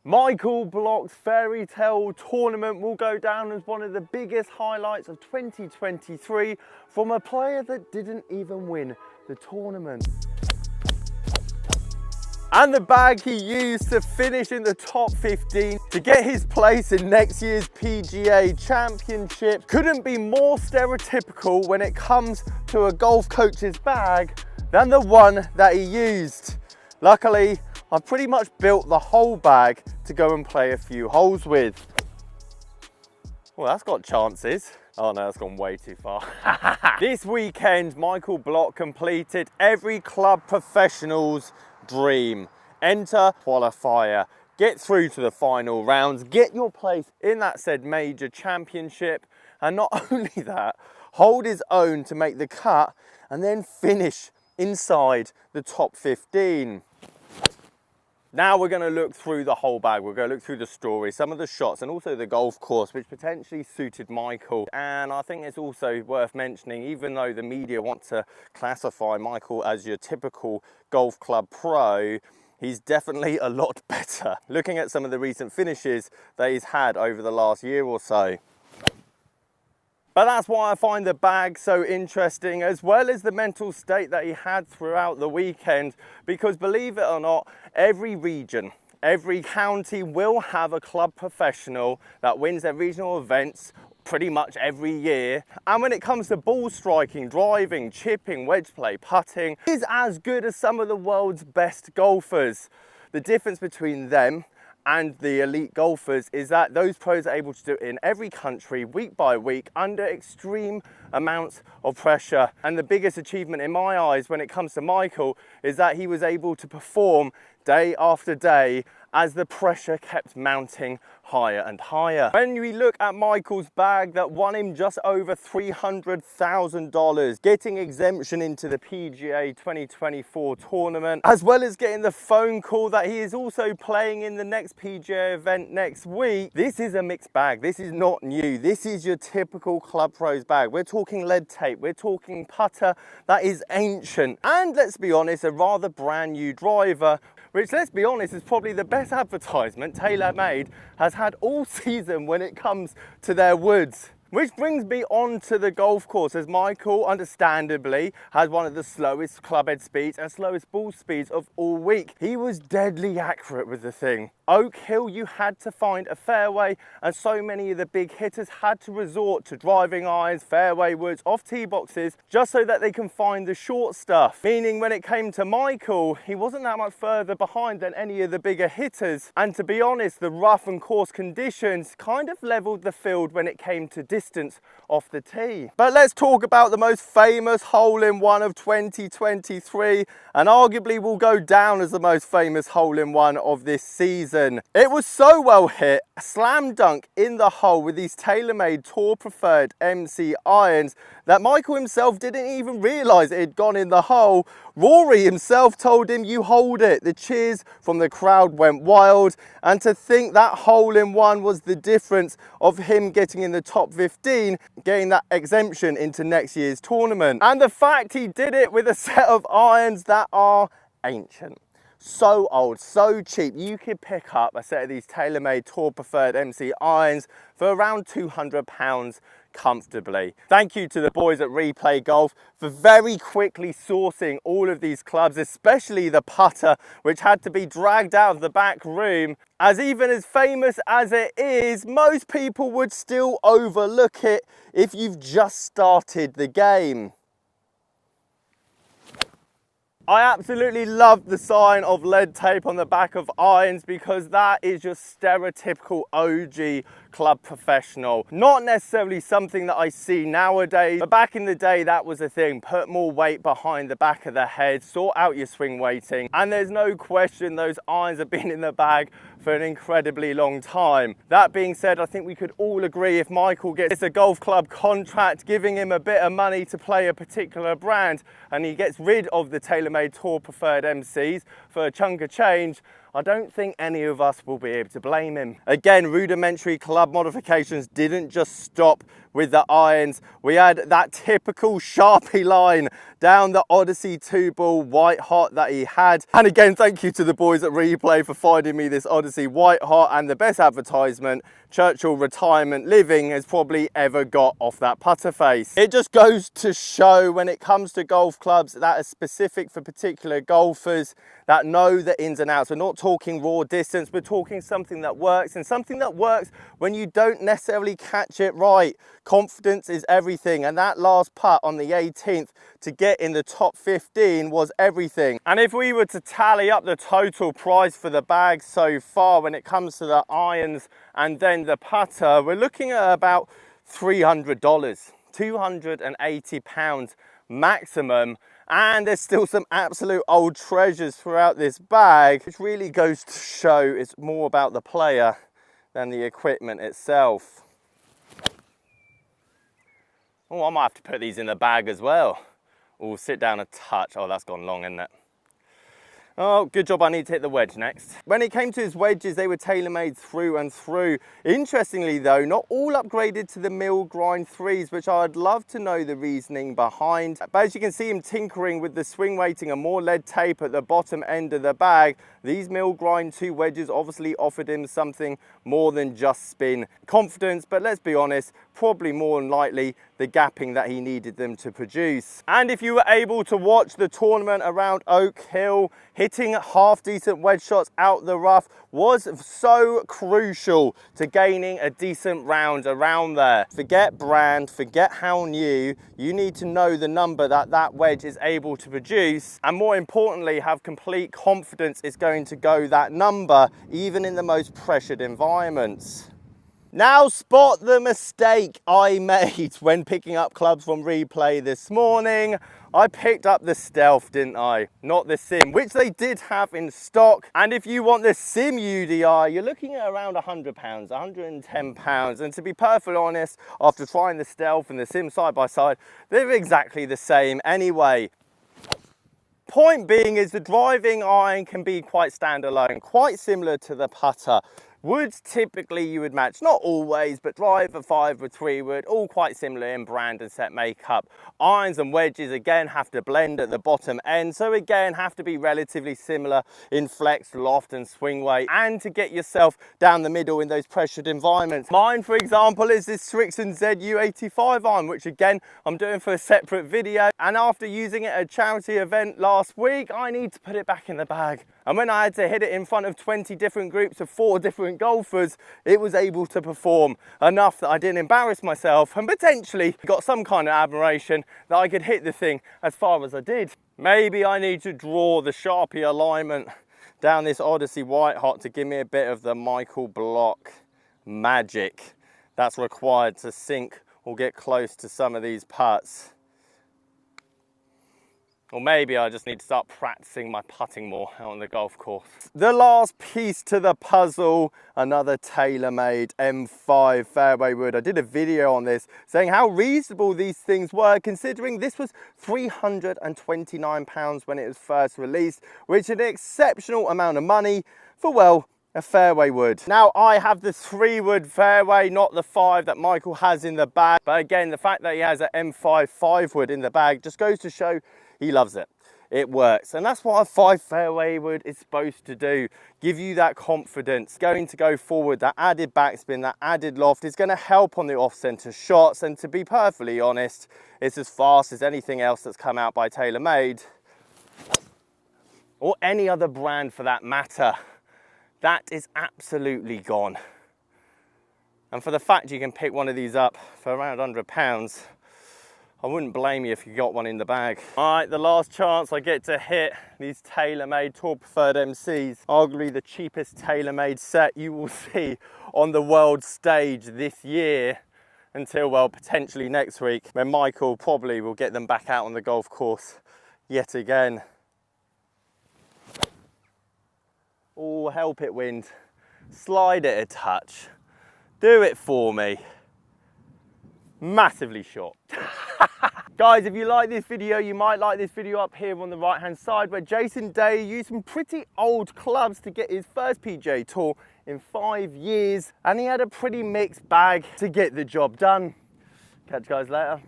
Michael Block's Fairytale tournament will go down as one of the biggest highlights of 2023 from a player that didn't even win the tournament. And the bag he used to finish in the top 15 to get his place in next year's PGA Championship couldn't be more stereotypical when it comes to a golf coach's bag than the one that he used. Luckily, I've pretty much built the whole bag to go and play a few holes with. Well, that's got chances. Oh no, that's gone way too far. This weekend, Michael Block completed every club professional's dream. Enter qualifier, get through to the final rounds, get your place in that said major championship, and not only that, hold his own to make the cut and then finish inside the top 15. Now we're going to look through the whole bag. We're going to look through the story, some of the shots, and also the golf course, which potentially suited Michael. And I think it's also worth mentioning, even though the media want to classify Michael as your typical golf club pro, he's definitely a lot better. Looking at some of the recent finishes that he's had over the last year or so. But that's why I find the bag so interesting, as well as the mental state that he had throughout the weekend, because believe it or not, every region, every county will have a club professional that wins their regional events pretty much every year. And when it comes to ball striking, driving, chipping, wedge play, putting, is as good as some of the world's best golfers. The difference between them and the elite golfers is that those pros are able to do it in every country, week by week, under extreme amounts of pressure. And the biggest achievement in my eyes when it comes to Michael is that he was able to perform day after day as the pressure kept mounting higher and higher. When we look at Michael's bag that won him just over $300,000, getting exemption into the PGA 2024 tournament, as well as getting the phone call that he is also playing in the next PGA event next week, this is a mixed bag. This is not new. This is your typical club pros bag. We're talking lead tape, we're talking putter that is ancient, and let's be honest, a rather brand new driver, which, let's be honest, is probably the best advertisement TaylorMade has had all season when it comes to their woods. Which brings me on to the golf course, as Michael, understandably, has one of the slowest club head speeds and slowest ball speeds of all week. He was deadly accurate with the thing. Oak Hill, you had to find a fairway, and so many of the big hitters had to resort to driving irons, fairway woods, off tee boxes, just so that they can find the short stuff. Meaning when it came to Michael, he wasn't that much further behind than any of the bigger hitters. And to be honest, the rough and course conditions kind of leveled the field when it came to distance off the tee. But let's talk about the most famous hole-in-one of 2023, and arguably will go down as the most famous hole-in-one of this season. It was so well hit, a slam dunk in the hole with these TaylorMade Tour Preferred MC irons that Michael himself didn't even realise it had gone in the hole. Rory himself told him, "You hold it." The cheers from the crowd went wild, and to think that hole-in-one was the difference of him getting in the top 15, getting that exemption into next year's tournament. And the fact he did it with a set of irons that are ancient. So old, so cheap. You could pick up a set of these TaylorMade Tour Preferred MC irons for around £200 comfortably. Thank you to the boys at Replay Golf for very quickly sourcing all of these clubs, especially the putter, which had to be dragged out of the back room, as even as famous as it is, most people would still overlook it if you've just started the game. I absolutely love the sign of lead tape on the back of irons, because that is your stereotypical OG club professional. Not necessarily something that I see nowadays, but back in the day that was a thing. Put more weight behind the back of the head, sort out your swing weighting, and there's no question those irons have been in the bag for an incredibly long time. That being said, I think we could all agree if Michael gets a golf club contract giving him a bit of money to play a particular brand, and he gets rid of the TaylorMade Tour Preferred MCs for a chunk of change, I don't think any of us will be able to blame him. Again, rudimentary club modifications didn't just stop with the irons. We had that typical Sharpie line down the Odyssey 2-ball white hot that he had. And again, thank you to the boys at Replay for finding me this Odyssey white hot, and the best advertisement Churchill Retirement Living has probably ever got off that putter face. It just goes to show when it comes to golf clubs that are specific for particular golfers that know the ins and outs. We're not talking raw distance, we're talking something that works, and something that works when you don't necessarily catch it right. Confidence is everything, and that last putt on the 18th to get in the top 15 was everything. And if we were to tally up the total price for the bag so far when it comes to the irons and then the putter, we're looking at about $300, £280 maximum. And there's still some absolute old treasures throughout this bag, which really goes to show it's more about the player than the equipment itself. Oh, I might have to put these in the bag as well. Oh, sit down a touch. Oh, that's gone long, isn't it? Oh, good job, I need to hit the wedge next. When it came to his wedges, they were tailor-made through and through. Interestingly though, not all upgraded to the mill grind 3s, which I'd love to know the reasoning behind. But as you can see him tinkering with the swing weighting and more lead tape at the bottom end of the bag, these mill grind 2 wedges obviously offered him something more than just spin confidence, but let's be honest, probably more than likely the gapping that he needed them to produce. And if you were able to watch the tournament around Oak Hill, hitting half decent wedge shots out the rough was so crucial to gaining a decent round around there. Forget brand, forget how new, you need to know the number that that wedge is able to produce, and more importantly have complete confidence it's going to go that number even in the most pressured environments. Now spot the mistake I made when picking up clubs from Replay this morning. I picked up the Stealth, didn't I? Not the Sim, which they did have in stock. And if you want the Sim UDI, you're looking at around £100, £110. And to be perfectly honest, after trying the Stealth and the Sim side by side, they're exactly the same anyway. Point being is the driving iron can be quite standalone, quite similar to the putter. Woods typically you would match, not always, but driver 5 with 3 wood, all quite similar in brand and set makeup. Irons and wedges again have to blend at the bottom end, so again have to be relatively similar in flex, loft and swing weight, and to get yourself down the middle in those pressured environments. Mine, for example, is this Strixon ZU85 iron, which again I'm doing for a separate video, and after using it at a charity event last week, I need to put it back in the bag. And when I had to hit it in front of 20 different groups of 4 different golfers, it was able to perform enough that I didn't embarrass myself and potentially got some kind of admiration that I could hit the thing as far as I did. Maybe I need to draw the Sharpie alignment down this Odyssey white hot to give me a bit of the Michael Block magic that's required to sink or get close to some of these putts. Or maybe I just need to start practicing my putting more out on the golf course. The last piece to the puzzle, another tailor-made M5 fairway wood. I did a video on this saying how reasonable these things were, considering this was £329 when it was first released, which is an exceptional amount of money for, well, a fairway wood. Now I have the 3 wood fairway, not the 5 that Michael has in the bag. But again, the fact that he has an M5 5 wood in the bag just goes to show he loves it. It works, and that's what a 5 fairway wood is supposed to do. Give you that confidence, going to go forward, that added backspin, that added loft is going to help on the off-center shots. And to be perfectly honest, it's as fast as anything else that's come out by TaylorMade, or any other brand for that matter. That is absolutely gone. And for the fact you can pick one of these up for around £100, I wouldn't blame you if you got one in the bag. All right, the last chance I get to hit these TaylorMade Tour Preferred MCs. Arguably the cheapest TaylorMade set you will see on the world stage this year, until, well, potentially next week, when Michael probably will get them back out on the golf course yet again. Oh, help it, wind. Slide it a touch. Do it for me. Massively short. Guys, if you like this video, you might like this video up here on the right hand side where Jason Day used some pretty old clubs to get his first PGA Tour in 5 years, and he had a pretty mixed bag to get the job done. Catch you guys later.